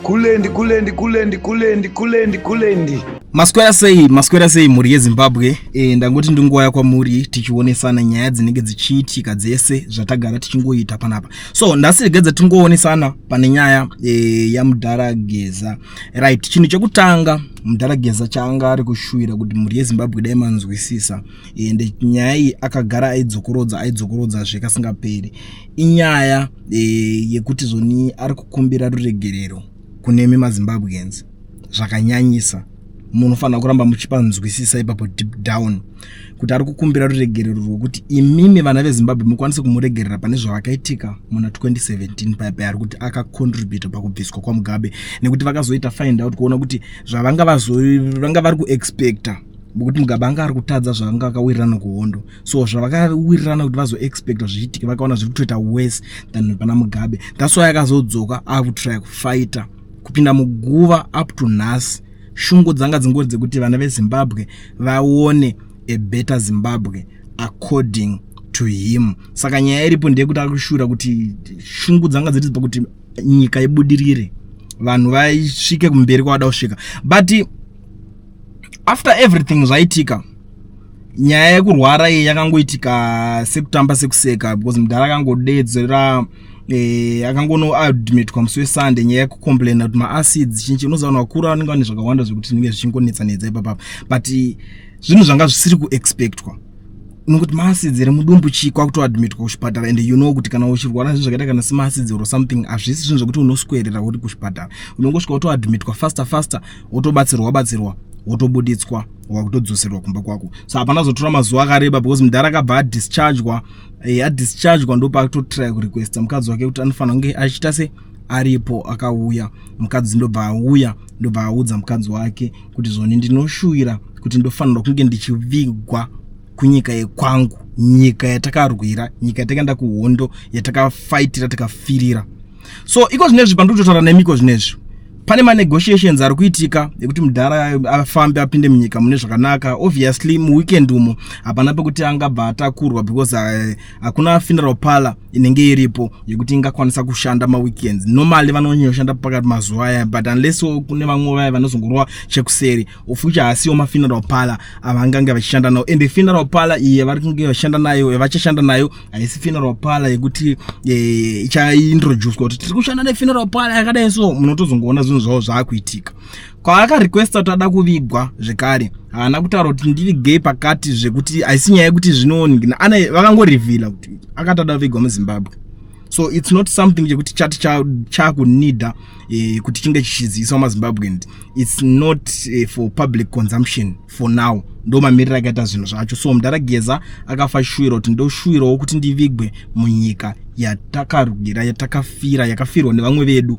kulendi. Maswera sei muri yeZimbabwe. Ndangoti ndingoya kwamuri tichionesana nyaya dzinenge dzichiitika dzese zvatagara tichingoita panapa. So ndasiregedza tingoonesana pane nyaya yaMudarageza. Right, chinhu chekutanga Mudarageza changa ari kushuira kuti muri yeZimbabwe dai manzwisisa. Ende nyaya iyi akagara aidzokorodza zvekasingaperi. Inyaya yekuti zoni ari kukumbira ruregerero kunemi maZimbabweans. Zvakanyanyisa. Munhu fana kuramba muchipanzwisisa ipapo deep down kuti ari kukumbira ruregerero rwokuti imimi vana veZimbabwe mukwanise kumuregerera pane zvakaitika muna 2017 paya ari kuti akacontribute pakubviswa kwaMugabe nekuti vakazoita find out kuona kuti zvavanga vari kuexpecta kuti Mugabe anga ari kutadza zvanga akawirirana kuhondo. So zvavakawirirana kuti vazoexpecta zvichiitika vakaona zviri kutoita worse than pana Mugabe. That's why akazodzoka akutry kufighta kupinda muguva up to nhasi. Shungu dzanga dzingori dzekuti vana veZimbabwe vaone a better Zimbabwe according to him. Saka nyaya iripo ndeyekuti ari kushura kuti shungu dzanga dziri pakuti nyika ibudirire vanhu vaisvike kumberi kwavada kusvika. But after everything zvaitika, nyaya yekurwara iyi yakangoitika sekutamba sekuseka because Mudara akangodedzera akangono admit kwa musi weSunday nyaya yekucomplaina kuti maacids chinchi unozaona vakuru vanenge vane zvakawanda zvekuti zvinenge zvichingonetsanedza ipapa. But zvinhu zvanga zvisiri kuexpectwa nokuti maacids ere mudumbu chikwa kutoadmitwa kuchipatara and you know kuti kana uchirwara zvinhu zvakaita kana semaacids or something hazvisi zvinhu zvekuti unoswerera kuti kuchipatara. Unongosvika kutoadmitwa faster wotobatsirwa wotobuditswa wakutodzoserwa kumba kwako. So hapana zotora mazuva akareba because Mudara akabva adischargwa ndopa akutotry kurequesta mukadzi wake kuti anofanira kunge achiita se aripo. Akauya mukadzi ndobva audza mukadzi wake kuti zvoni ndinoshuwira kuti ndofanirwa kunge ndichivigwa kunyika yekwangu, nyika yatakarwira, nyika yatakaenda kuhondo, yatakafaitira takafirira. So iko zvinezvi pandinotaura nemiko zvinezvi pane manegotiations ari kuitika ekuti Mudara afambe apinde munyika mune zvakanaka. Obviously muweekend umo hapana pekuti angabva atakurwa because hakuna funeral parlor inenge iripo yekuti ingakwanisa kushanda maweekends. Normally vanonyoshanda pakati mazuva aya, but unless kune vamwe vaya vanozongorwa chekuseri of which haasiwo mafuneral parlor avangange vachishanda nawo. And funeral parlor iyi yavari kunge vachishanda nayo vachashanda nayo haisi funeral parlor yekuti ichaintroducwa kuti tiri kushanda nefuneral parlor yakadai. So munotozongoona zvinhu zvavo zvaakuitika. Kwaakarequesta kuti ada kuvigwa zvekare haana kutaura kuti ndivigei pakati zvekuti haisi nyaya yekuti zvinooningina vakangorivhila kuti akati ada kuvigwa muZimbabwe. So it's not something chekuti chati chakunida kuti chinge chichiziviswa maZimbabwe. It's not for public consumption for now. Ndo mamiriro akaita zvinhu zvacho. So Mudarageza akafashwira kuti ndoshuwirawo kuti ndivigwe munyika yatakarwira, yatakafira, yakafirwa nevamwe vedu,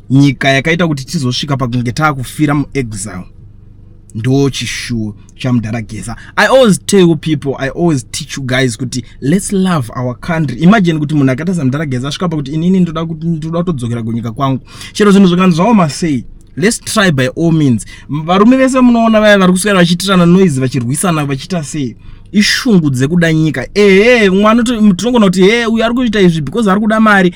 nyika yakaita kuti tizosvika pakunge taakufira muexile. Ndo chishuwo chaMudarageza. I always tell you people, I always teach you guys kuti let's love our country. Imagine kuti munhu akaita saMudarageza asvika pakuti inini ndoda kutodzokera kunyika kwangu. Chero zvinhu zvakanzi zvaomasei, let's try by all means. Varume vese munoona vaya vari kuswera vachiitirana noise vachirwisana vachiita sei ishungu dzekuda nyika. Mwana tinongona kuti uyu ari kuita izvi because ari kuda mari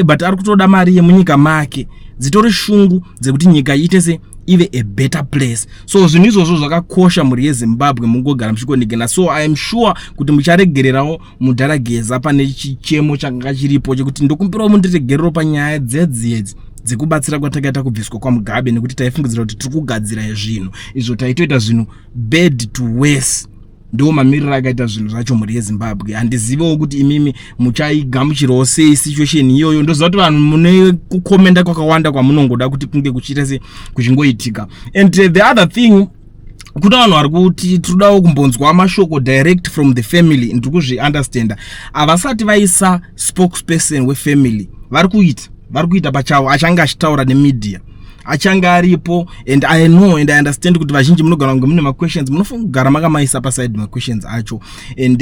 but ari kutoda mari yemunyika make. Dzitori shungu dzekuti nyika iite se ive a better place. So zvinhu izvozvo zvakakosha muri yeZimbabwe mungogara muchikonekena. So I am sure kuti mucharegererawo Mudarageza pane chichemo changa chiripo chekuti ndokumbirawo mundiregerero panyaya dzedzi dzekubatsira kwatakaita kubviswa kwaMugabe nekuti taifungidzira kuti tiri kugadzira zvinhu izvo taitoita zvinhu bad to worse. Ndo mamiriro akaita zvinhu zvacho muri yeZimbabwe. Handizivewo kuti imimi muchaigamuchirawo sei situation iyoyo. Ndoziva kuti vanhu mune kukomenda kwakawanda kwamunongoda kuti kunge kuchiita se kuchingoitika. And the other thing, kuna vanhu vari kuti tinodawo kumbonzwa mashoko direct from the family. Ndiri kuzviunderstanda. Havasati vaisa spokesperson wefamily vari kuita pachavo achanga achitaura nemedia achanga aripo. And I know and I understand kuti vazhinji munogara kunge mune maquestions, munofanira kugara makamaisa paside maquestions acho. And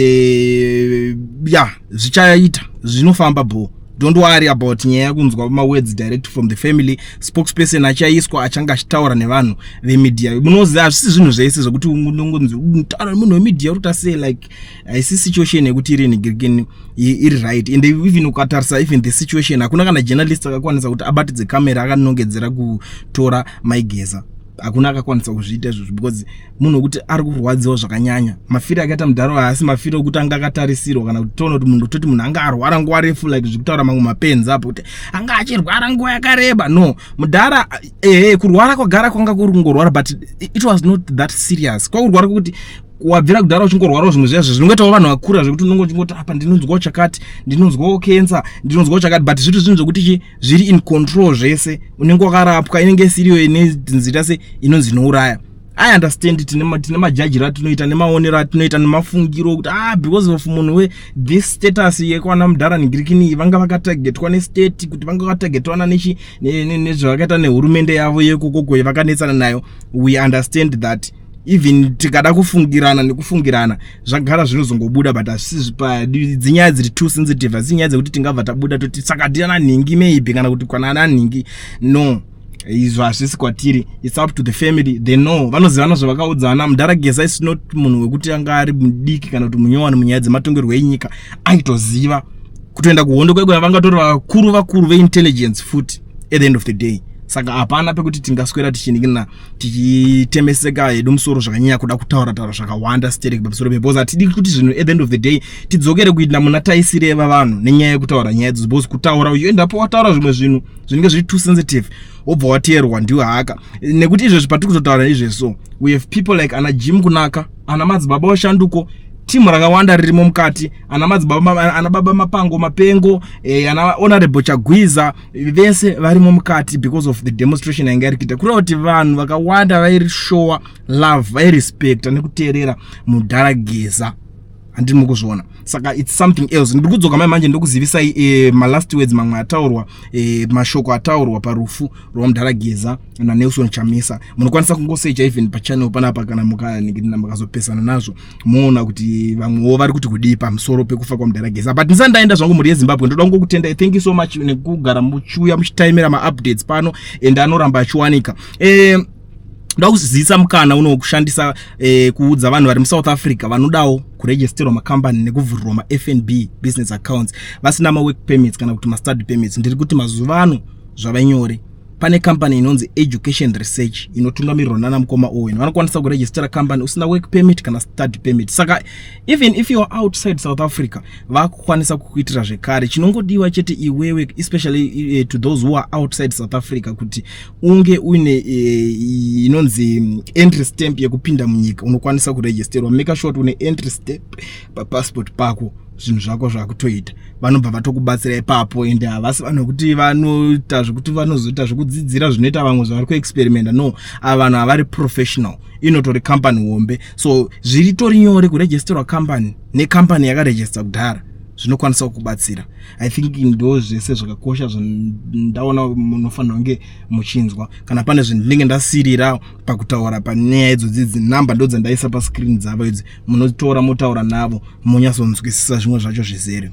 zvichaita zvinofamba bo don't worry about nyaya yakunzwa words direct from the family. Spokesperson achaiswa achanga achitaura nevanhu vemedia. Munoziva hazvisi zvinhu zvese zvokuti unongonzi taura munhu wemedia uri say like haisi situation yekuti iri right. And even ukatarisa even the situation hakuna kana journalist akakwanisa kuti abatidze kamera akanongedzera kutora maigeza. Hakuna akakwanisa kuzviita izvozvo because munhu wekuti ari kurwadziwa zvakanyanya. Mafiro akaita mudharo haasi mafiro okuti anga akatarisirwa kana kuti toona kuti munhu toti munhu anga arwara nguva refu like zvekutaura mamwe mapenzi apo kuti anga achirwara nguva yakareba. No, mudhara kurwara kwagara kwanga kuri kungorwara but it was not that serious. Kwakurwara kuti wabvira kudhara uchingorwara zvimwe zvazvo zvinongoitawo vanhu vakura zvekuti unongoti apa ndinonzwawo chakati, ndinonzwawo cancer, ndinonzwawo chakati, but zvinhu zvokuti zviri in control zvese, unenge wakarapwa, inenge isiriyo inenzita se inonzi inouraya. I understand tine majajiro atinoita nemaonero atinoita nemafungiro kuti because of munhu we this status yekwana mudhara nigirikini vanga vakatargetwa nestate kuti vanga vakatargetwana nezvavakaita nehurumende yavo yekokoko vakanetsana nayo. We understand that even tikada kufungirana nekufungirana zvagara zvinozongobuda but asisi dzinyaya dziri too sensitive, asi nyaya dzekuti tingabva tabuda toti saka tiana nhingi maybe kana kuti kwana ana nhingi. No, izvo hazvisi kwatiri. It's up to the family. They know, vanozivana zvavakaudzana. Mudhara Geza is not munhu wekuti anga ari mudiki kana kuti munyowani munyaya dzematongerwo enyika. Aitoziva kutoenda kuhondo kwego vangatori vakuru veintelligence futi at the end of the day. Saka hapana pekuti tingaswera tichiningina tichitemeseka hedu musoro zvakanyanya kuda kutaura zvakawanda stereki pamusoro because atidi kuti zvinhu at the end of the day tidzokere kuita muna taisireva vanhu nenyaya yekutaura nyaya idzodzo because kutaura uyoendapo wataura zvimwe zvinhu zvinenge zviri too sensitive wobva wateerwa ndiwo haka. Nekuti izvezvi patiri kuzotaura izvezvo we have people like ana Jim Kunaka, ana madzibaba oshanduko, timu rakawanda ririmo mukati, ana madzibaba, ana baba Mapango Mapengo, ana honorable Chagwiza, vese varimo mukati because of the demonstration yanga iri kuita. Kureva kuti vanhu vakawanda vairi show love, vairi respect nekuteerera mudhara Geza. Handiri mukuzviona. Saka it's something else. Ndiri kudzoka manje ndokuzivisai ma last words mamwe ataurwa, mashoko ataurwa parufu rwamudhara Geza na Nelson Chamisa. Munokwanisa kungosearcha even pachannel panapa kana mukazopesana nazvo muona kuti vamwewo vari kuti kudii pamusoro pekufa kwamudhara Geza. But ndisandaenda zvangu muri yeZimbabwe, ndoda kungokutendai. Thank you so much nekugara muchiuya muchitaimira ma-updates pano and anoramba achiwanika. Ndoda kuzivisa mukana uno kushandisa kuudza vanhu vari muSouth Africa vanodawo kuregisterwa makambani nekuvhurirwa ma-FNB business accounts vasina ma-work permits kana kuti ma-study permits. Ndiri kuti mazuva ano zvava nyore. Pane company inonzi Education Research inotungamirirwa nana Mukoma Owen. Vanokwanisa kuregistera company usina work permit kana study permit. Saka even if you are outside South Africa vakukwanisa kukuitira zvekare. Chinongodiwa chete iwewe, especially to those who are outside South Africa, kuti unge uine inonzi entry stamp yekupinda munyika unokwanisa kuregisterwa. Make sure une entry stamp passport pako, zvinhu zvako zvakutoita vanobva vatokubatsira ipapo. Ende havasi vanhu kuti vanoita zvekuti vanozoita zvekudzidzira zvinoita vamwe zvavari kuexperimenta. No, vanhu havari professional, inotori company hombe. So zviritori nyore kuregisterwa company necompany yakaregister kudhara zvinokwanisa kubatsira. I think ndo zvese zvakakosha zvindaona munofanira kunge muchinzwa. Kana pane zvinhu ndinenge ndasirira pakutaura panyaya idzodzi namba ndo dzandaisa pascreen dzavo idzi, munotora motaura navo monyasonzwisisa zvimwe zvacho zvizere.